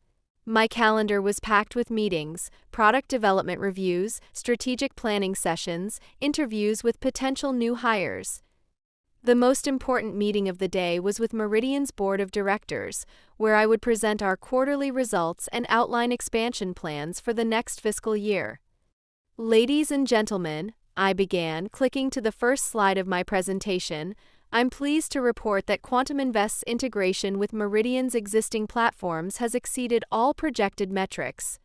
My calendar was packed with meetings, product development reviews, strategic planning sessions, interviews with potential new hires. The most important meeting of the day was with Meridian's board of directors, where I would present our quarterly results and outline expansion plans for the next fiscal year. Ladies and gentlemen, I began, clicking to the first slide of my presentation, I'm pleased to report that Quantum Invest's integration with Meridian's existing platforms has exceeded all projected metrics.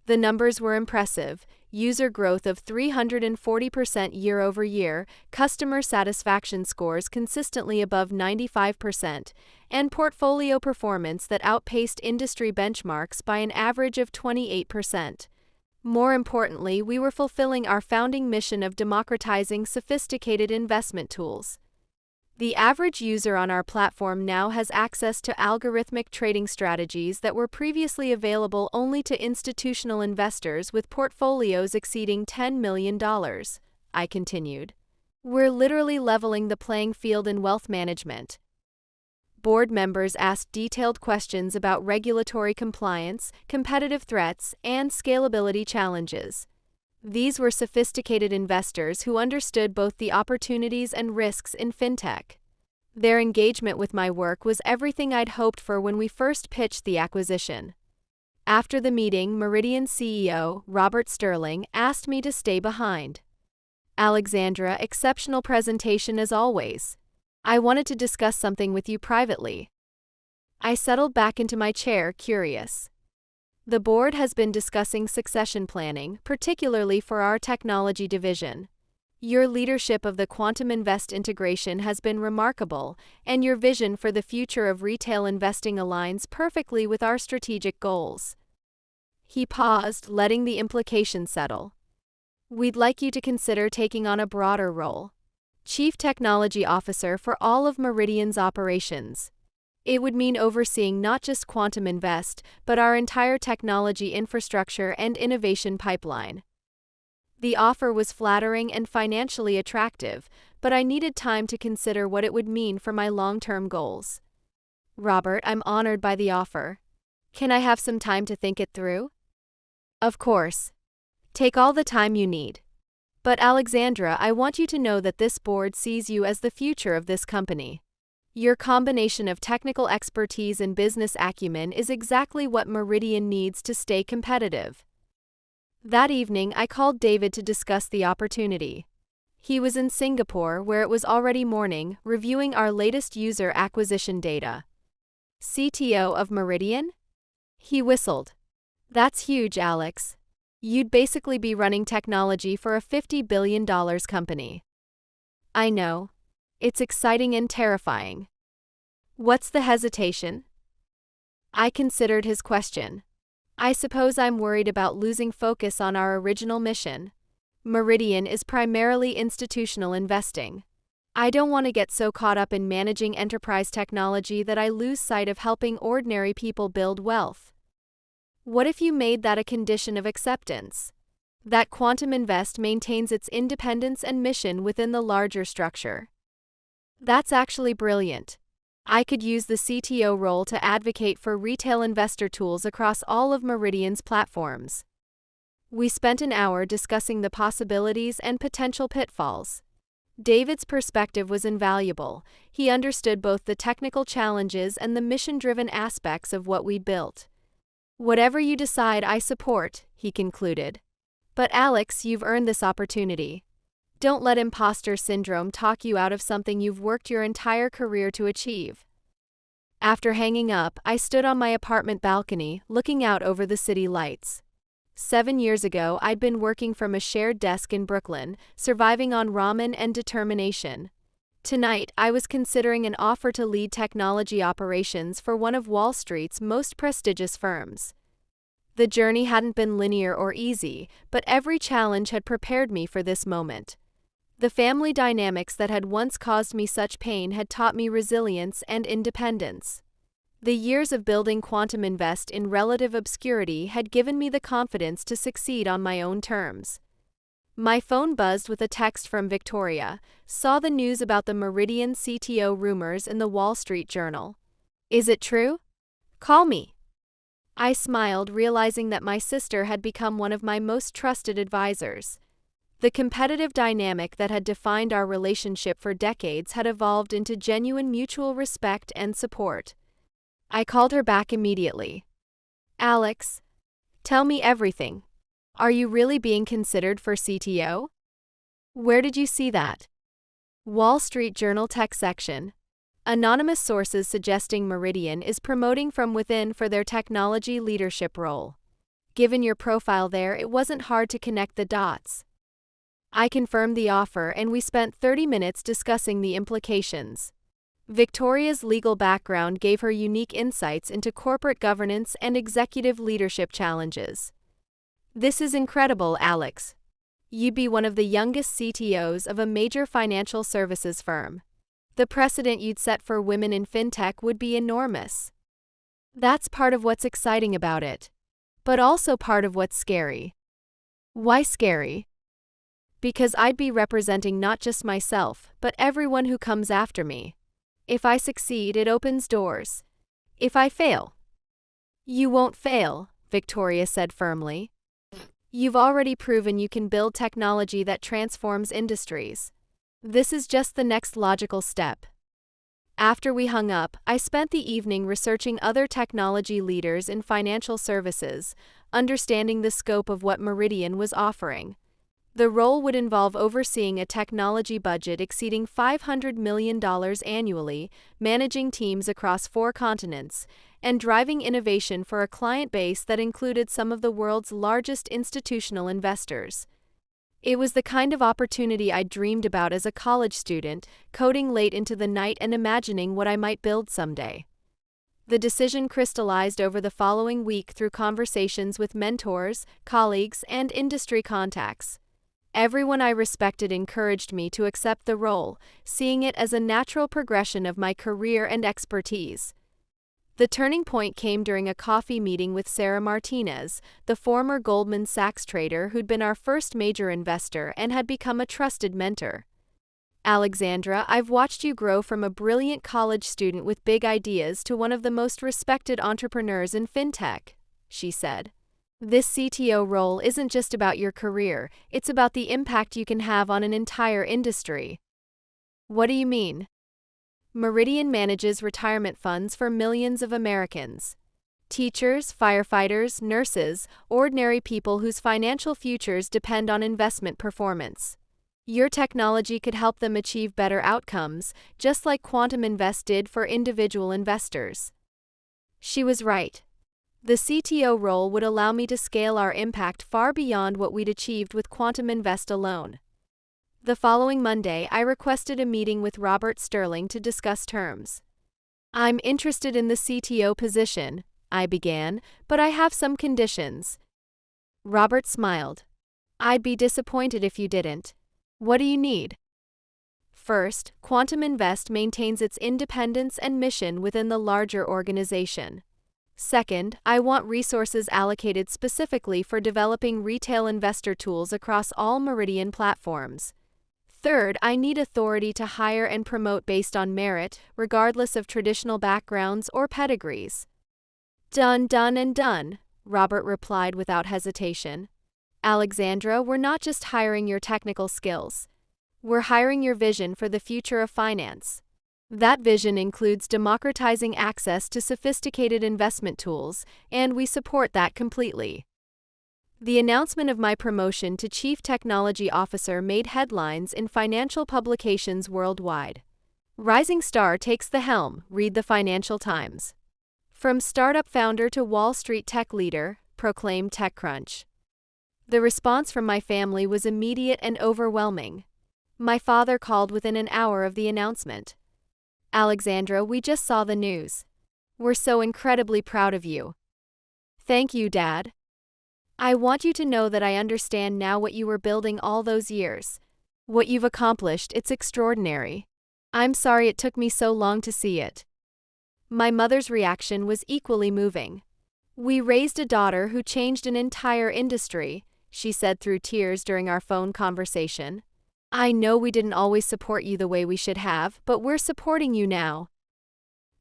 The numbers were impressive: user growth of 340% year-over-year, customer satisfaction scores consistently above 95%, and portfolio performance that outpaced industry benchmarks by an average of 28%. More importantly, we were fulfilling our founding mission of democratizing sophisticated investment tools. The average user on our platform now has access to algorithmic trading strategies that were previously available only to institutional investors with portfolios exceeding $10 million, I continued. We're literally leveling the playing field in wealth management. Board members asked detailed questions about regulatory compliance, competitive threats, and scalability challenges. These were sophisticated investors who understood both the opportunities and risks in fintech. Their engagement with my work was everything I'd hoped for when we first pitched the acquisition. After the meeting, Meridian CEO, Robert Sterling, asked me to stay behind. Alexandra, exceptional presentation as always. I wanted to discuss something with you privately. I settled back into my chair, curious. The board has been discussing succession planning, particularly for our technology division. Your leadership of the Quantum Invest integration has been remarkable, and your vision for the future of retail investing aligns perfectly with our strategic goals. He paused, letting the implication settle. We'd like you to consider taking on a broader role. Chief Technology Officer for all of Meridian's operations. It would mean overseeing not just Quantum Invest, but our entire technology infrastructure and innovation pipeline. The offer was flattering and financially attractive, but I needed time to consider what it would mean for my long-term goals. Robert, I'm honored by the offer. Can I have some time to think it through? Of course. Take all the time you need. But Alexandra, I want you to know that this board sees you as the future of this company. Your combination of technical expertise and business acumen is exactly what Meridian needs to stay competitive. That evening, I called David to discuss the opportunity. He was in Singapore, where it was already morning, reviewing our latest user acquisition data. CTO of Meridian? He whistled. That's huge, Alex. You'd basically be running technology for a $50 billion company. I know. It's exciting and terrifying. What's the hesitation? I considered his question. I suppose I'm worried about losing focus on our original mission. Meridian is primarily institutional investing. I don't want to get so caught up in managing enterprise technology that I lose sight of helping ordinary people build wealth. What if you made that a condition of acceptance? That Quantum Invest maintains its independence and mission within the larger structure. That's actually brilliant. I could use the CTO role to advocate for retail investor tools across all of Meridian's platforms. We spent an hour discussing the possibilities and potential pitfalls. David's perspective was invaluable. He understood both the technical challenges and the mission-driven aspects of what we built. Whatever you decide, I support, he concluded. But Alex, you've earned this opportunity. Don't let imposter syndrome talk you out of something you've worked your entire career to achieve. After hanging up, I stood on my apartment balcony, looking out over the city lights. 7 years ago, I'd been working from a shared desk in Brooklyn, surviving on ramen and determination. Tonight, I was considering an offer to lead technology operations for one of Wall Street's most prestigious firms. The journey hadn't been linear or easy, but every challenge had prepared me for this moment. The family dynamics that had once caused me such pain had taught me resilience and independence. The years of building Quantum Invest in relative obscurity had given me the confidence to succeed on my own terms. My phone buzzed with a text from Victoria. Saw the news about the Meridian CTO rumors in the Wall Street Journal. Is it true? Call me. I smiled, realizing that my sister had become one of my most trusted advisors. The competitive dynamic that had defined our relationship for decades had evolved into genuine mutual respect and support. I called her back immediately. Alex, tell me everything. Are you really being considered for CTO? Where did you see that? Wall Street Journal tech section. Anonymous sources suggesting Meridian is promoting from within for their technology leadership role. Given your profile there, it wasn't hard to connect the dots. I confirmed the offer and we spent 30 minutes discussing the implications. Victoria's legal background gave her unique insights into corporate governance and executive leadership challenges. This is incredible, Alex. You'd be one of the youngest CTOs of a major financial services firm. The precedent you'd set for women in fintech would be enormous. That's part of what's exciting about it. But also part of what's scary. Why scary? Because I'd be representing not just myself, but everyone who comes after me. If I succeed, it opens doors. If I fail, you won't fail, Victoria said firmly. You've already proven you can build technology that transforms industries. This is just the next logical step. After we hung up, I spent the evening researching other technology leaders in financial services, understanding the scope of what Meridian was offering. The role would involve overseeing a technology budget exceeding $500 million annually, managing teams across 4 continents, and driving innovation for a client base that included some of the world's largest institutional investors. It was the kind of opportunity I dreamed about as a college student, coding late into the night and imagining what I might build someday. The decision crystallized over the following week through conversations with mentors, colleagues, and industry contacts. Everyone I respected encouraged me to accept the role, seeing it as a natural progression of my career and expertise. The turning point came during a coffee meeting with Sarah Martinez, the former Goldman Sachs trader who'd been our first major investor and had become a trusted mentor. "Alexandra, I've watched you grow from a brilliant college student with big ideas to one of the most respected entrepreneurs in fintech," she said. "This CTO role isn't just about your career, it's about the impact you can have on an entire industry." "What do you mean?" Meridian manages retirement funds for millions of Americans. Teachers, firefighters, nurses, ordinary people whose financial futures depend on investment performance. Your technology could help them achieve better outcomes, just like Quantum Invest did for individual investors. She was right. The CTO role would allow me to scale our impact far beyond what we'd achieved with Quantum Invest alone. The following Monday, I requested a meeting with Robert Sterling to discuss terms. "I'm interested in the CTO position," I began, "but I have some conditions." Robert smiled. "I'd be disappointed if you didn't. What do you need?" "First, Quantum Invest maintains its independence and mission within the larger organization. Second, I want resources allocated specifically for developing retail investor tools across all Meridian platforms. Third, I need authority to hire and promote based on merit, regardless of traditional backgrounds or pedigrees." "Done, done, and done," Robert replied without hesitation. "Alexandra, we're not just hiring your technical skills. We're hiring your vision for the future of finance. That vision includes democratizing access to sophisticated investment tools, and we support that completely." The announcement of my promotion to Chief Technology Officer made headlines in financial publications worldwide. "Rising star takes the helm," read the Financial Times. "From startup founder to Wall Street tech leader," proclaimed TechCrunch. The response from my family was immediate and overwhelming. My father called within an hour of the announcement. "Alexandra, we just saw the news. We're so incredibly proud of you." "Thank you, Dad. I want you to know that I understand now what you were building all those years. What you've accomplished, it's extraordinary. I'm sorry it took me so long to see it." My mother's reaction was equally moving. "We raised a daughter who changed an entire industry," she said through tears during our phone conversation. "I know we didn't always support you the way we should have, but we're supporting you now."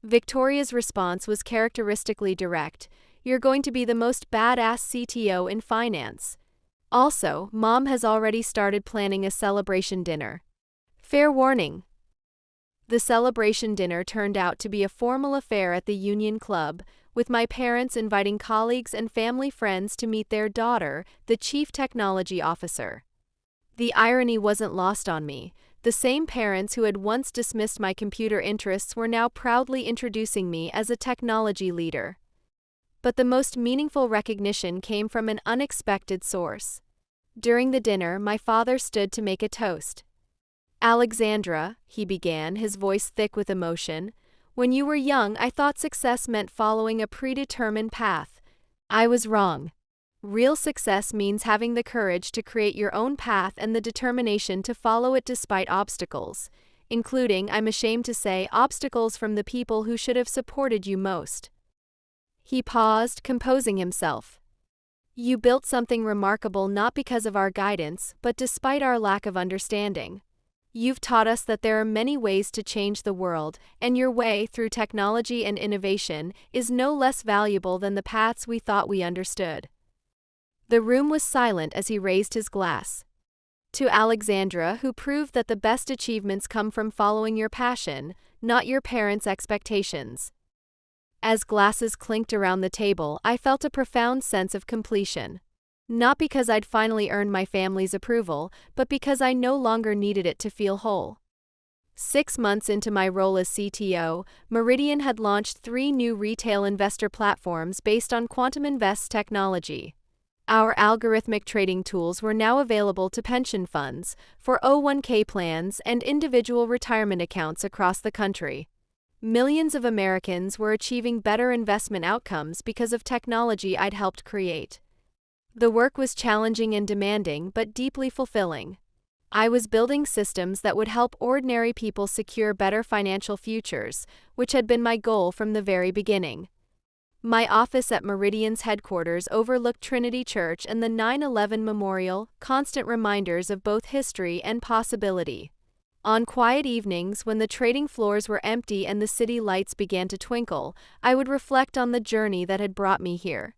Victoria's response was characteristically direct. "You're going to be the most badass CTO in finance. Also, Mom has already started planning a celebration dinner. Fair warning." The celebration dinner turned out to be a formal affair at the Union Club, with my parents inviting colleagues and family friends to meet their daughter, the Chief Technology Officer. The irony wasn't lost on me. The same parents who had once dismissed my computer interests were now proudly introducing me as a technology leader. But the most meaningful recognition came from an unexpected source. During the dinner, my father stood to make a toast. "Alexandra," he began, his voice thick with emotion, "when you were young, I thought success meant following a predetermined path. I was wrong. Real success means having the courage to create your own path and the determination to follow it despite obstacles, including, I'm ashamed to say, obstacles from the people who should have supported you most." He paused, composing himself. "You built something remarkable not because of our guidance, but despite our lack of understanding. You've taught us that there are many ways to change the world, and your way, through technology and innovation, is no less valuable than the paths we thought we understood." The room was silent as he raised his glass. "To Alexandra, who proved that the best achievements come from following your passion, not your parents' expectations." As glasses clinked around the table, I felt a profound sense of completion. Not because I'd finally earned my family's approval, but because I no longer needed it to feel whole. 6 months into my role as CTO, Meridian had launched 3 new retail investor platforms based on Quantum Invest's technology. Our algorithmic trading tools were now available to pension funds, 401(k) plans, and individual retirement accounts across the country. Millions of Americans were achieving better investment outcomes because of technology I'd helped create. The work was challenging and demanding, but deeply fulfilling. I was building systems that would help ordinary people secure better financial futures, which had been my goal from the very beginning. My office at Meridian's headquarters overlooked Trinity Church and the 9/11 Memorial, constant reminders of both history and possibility. On quiet evenings, when the trading floors were empty and the city lights began to twinkle, I would reflect on the journey that had brought me here.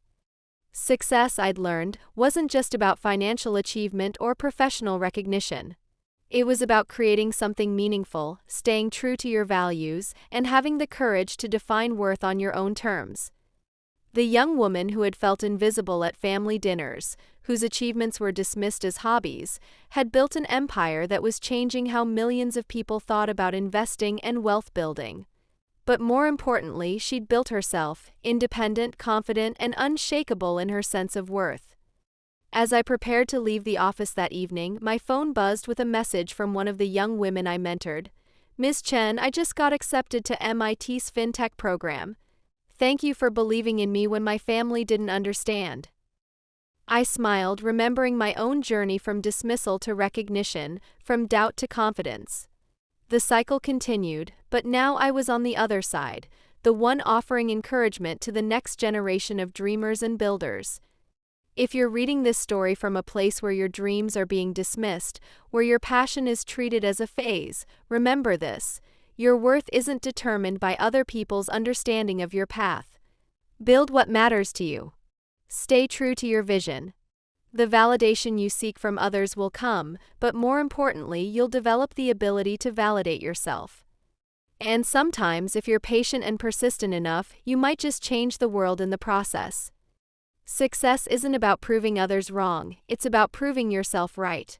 Success, I'd learned, wasn't just about financial achievement or professional recognition. It was about creating something meaningful, staying true to your values, and having the courage to define worth on your own terms. The young woman who had felt invisible at family dinners, whose achievements were dismissed as hobbies, had built an empire that was changing how millions of people thought about investing and wealth building. But more importantly, she'd built herself, independent, confident, and unshakable in her sense of worth. As I prepared to leave the office that evening, my phone buzzed with a message from one of the young women I mentored. "Ms. Chen, I just got accepted to MIT's FinTech program. Thank you for believing in me when my family didn't understand." I smiled, remembering my own journey from dismissal to recognition, from doubt to confidence. The cycle continued, but now I was on the other side, the one offering encouragement to the next generation of dreamers and builders. If you're reading this story from a place where your dreams are being dismissed, where your passion is treated as a phase, remember this: your worth isn't determined by other people's understanding of your path. Build what matters to you. Stay true to your vision. The validation you seek from others will come, but more importantly, you'll develop the ability to validate yourself. And sometimes, if you're patient and persistent enough, you might just change the world in the process. Success isn't about proving others wrong, it's about proving yourself right.